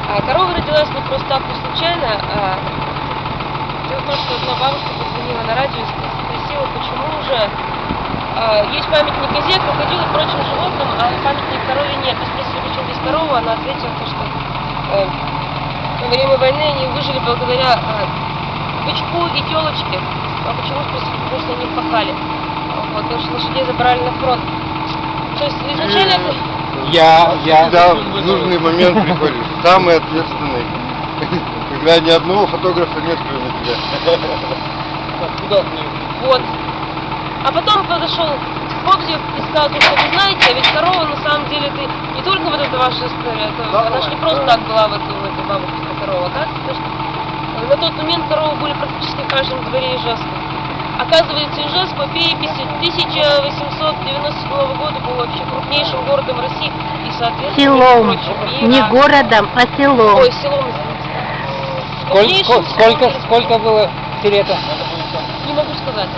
Корова родилась не просто так, не случайно. Дело в том, что одна бабушка позвонила на радио и спросила, почему же есть памятник козе, крокодилу и прочим животным, а памятник корове нет. И спросили, почему здесь корова, она ответила, что во время войны они выжили благодаря бычку и телочке. А почему, спросили, потому что они пахали. Вот, потому что лошадей забрали на фронт. То есть изначально это... Да, в нужный момент приходишь. Самый ответственный. Когда ни одного фотографа нет, кроме тебя. Вот. А потом подошел Кобзев и сказал, что вы знаете, а ведь корова на самом деле это не только вот эта ваша история, она же не просто так была в этой бабушке корова, да? Потому что на тот момент коровы были практически в каждом дворе Ижевска. Оказывается, Ижевск по переписи 1897 года был вообще крупнейшим городом России и, соответственно, селом, не городом, а селом. Ой, селом, извините. Сколько было лет? Не могу сказать.